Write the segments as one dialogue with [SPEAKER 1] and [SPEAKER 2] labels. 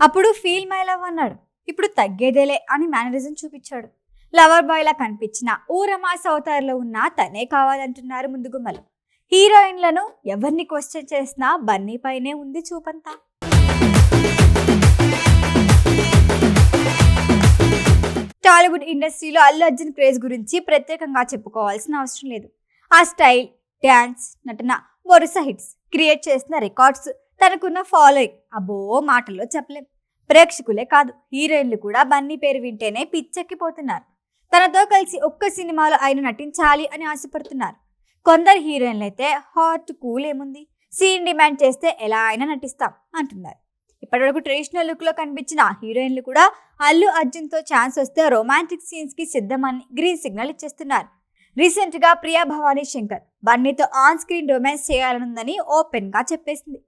[SPEAKER 1] అప్పుడు feel my love అన్నాడు. ఇప్పుడు తగ్గేదేలే అని మేనరిజం చూపించాడు. లవర్ బాయ్ లా కనిపించిన ఊరమాస్ అవతారంలో ఉన్న తనే కావాలంటున్నారు ముందుగుమ్మలు. హీరోయిన్లను ఎవరిని క్వశ్చన్ చేసినా బన్నీ పైనే ఉంది చూపంతా. టాలీవుడ్ ఇండస్ట్రీలో అల్లు అర్జున్ క్రేజ్ గురించి ప్రత్యేకంగా చెప్పుకోవాల్సిన అవసరం లేదు. ఆ స్టైల్, డ్యాన్స్, నటన, వరుస హిట్స్, క్రియేట్ చేసిన రికార్డ్స్, తనకున్న ఫాలోయింగ్ అబ్బో మాటల్లో చెప్పలేం. ప్రేక్షకులే కాదు, హీరోయిన్లు కూడా బన్నీ పేరు వింటేనే పిచ్చెక్కిపోతున్నారు. తనతో కలిసి ఒక్క సినిమాలో ఆయన నటించాలి అని ఆశపడుతున్నారు. కొందరు హీరోయిన్లు అయితే హాట్ కూల్ ఏముంది, సీన్ డిమాండ్ చేస్తే ఎలా అయినా నటిస్తాం అంటున్నారు. ఇప్పటివరకు ట్రెడిషనల్ లుక్ లో కనిపించిన హీరోయిన్లు కూడా అల్లు అర్జున్ తో ఛాన్స్ వస్తే రొమాంటిక్ సీన్స్ కి సిద్ధమని గ్రీన్ సిగ్నల్ ఇచ్చేస్తున్నారు. రీసెంట్ గా ప్రియా భవానీ శంకర్ బన్నీతో ఆన్ స్క్రీన్ రొమాన్స్ చేయాలనుందని ఓపెన్ గా చెప్పేసింది.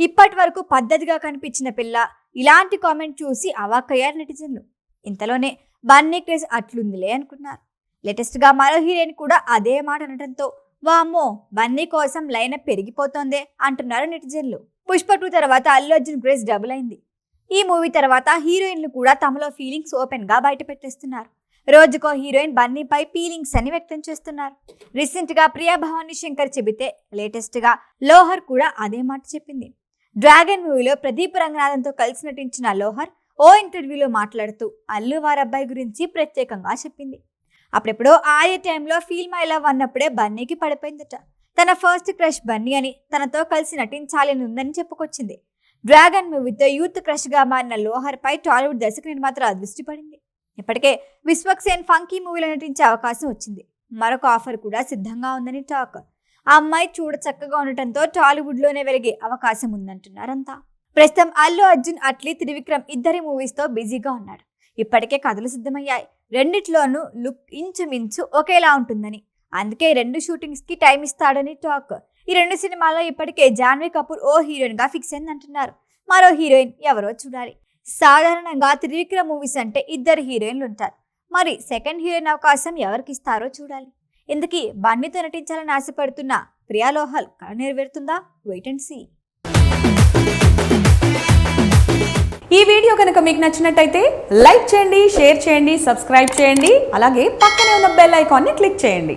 [SPEAKER 1] ఇప్పటి వరకు పద్ధతిగా కనిపించిన పిల్ల ఇలాంటి కామెంట్ చూసి అవాక్కయ్యారు నెటిజన్లు. ఇంతలోనే బన్నీ క్రేజ్ అట్లుందిలే అనుకున్నారు. లేటెస్ట్ గా మరో హీరోయిన్ కూడా అదే మాట అనడంతో వామ్మో బన్నీ కోసం లైనప్ పెరిగిపోతోందే అంటున్నారు నెటిజన్లు. పుష్ప 2 తర్వాత అల్లు అర్జున్ క్రేజ్ డబుల్ అయింది. ఈ మూవీ తర్వాత హీరోయిన్లు కూడా తమలో ఫీలింగ్స్ ఓపెన్ గా బయట పెట్టేస్తున్నారు. రోజుకో హీరోయిన్ బన్నీపై ఫీలింగ్స్ అని వ్యక్తం చేస్తున్నారు. రీసెంట్ గా ప్రియా భవానీ శంకర్ చెబితే లేటెస్ట్ గా లోహర్ కూడా అదే మాట చెప్పింది. డ్రాగన్ మూవీలో ప్రదీప్ రంగనాథన్తో కలిసి నటించిన లోహర్ ఓ ఇంటర్వ్యూలో మాట్లాడుతూ అల్లు వారబ్బాయి గురించి ప్రత్యేకంగా చెప్పింది. అప్పుడెప్పుడో ఆయే టైంలో ఫీల్ మై లవ్ అన్నప్పుడే బన్నీకి పడిపోయిందట. తన ఫస్ట్ క్రష్ బన్నీ అని, తనతో కలిసి నటించాలని ఉందని చెప్పుకొచ్చింది. డ్రాగన్ మూవీతో యూత్ క్రష్ గా మారిన లోహర్ పై టాలీవుడ్ దర్శక నిర్మాతల దృష్టి పడింది. ఇప్పటికే విశ్వక్సేన్ ఫంకీ మూవీలో నటించే అవకాశం వచ్చింది. మరొక ఆఫర్ కూడా సిద్ధంగా ఉందని టాక్. ఆ అమ్మాయి చూడ చక్కగా ఉండటంతో టాలీవుడ్ లోనే వెలిగే అవకాశం ఉందంటున్నారంతా. ప్రస్తుతం అల్లు అర్జున్, అట్లీ, త్రివిక్రమ్ ఇద్దరి మూవీస్ తో బిజీగా ఉన్నాడు. ఇప్పటికే కథలు సిద్ధమయ్యాయి. రెండిట్లోనూ లుక్ ఇంచుమించు ఒకేలా ఉంటుందని, అందుకే 2 షూటింగ్స్ కి టైం ఇస్తాడని టాక్. ఈ 2 సినిమాల్లో ఇప్పటికే జాన్వీ కపూర్ ఓ హీరోయిన్ గా ఫిక్స్ అయిందంటున్నారు. మరో హీరోయిన్ ఎవరో చూడాలి. సాధారణంగా త్రివిక్రమ్ మూవీస్ అంటే 2 హీరోయిన్లు ఉంటారు. మరి సెకండ్ హీరోయిన్ అవకాశం ఎవరికి ఇస్తారో చూడాలి. ఇందుకీ బన్నీతో నటించాలని ఆశపడుతున్న ప్రియా లోహర్ కళ నెరవేరుతుందా? Wait and see.
[SPEAKER 2] ఈ వీడియో కనుక మీకు నచ్చినట్టయితే లైక్ చేయండి, షేర్ చేయండి, సబ్స్క్రైబ్ చేయండి. అలాగే పక్కనే ఉన్న బెల్ ఐకాన్ని క్లిక్ చేయండి.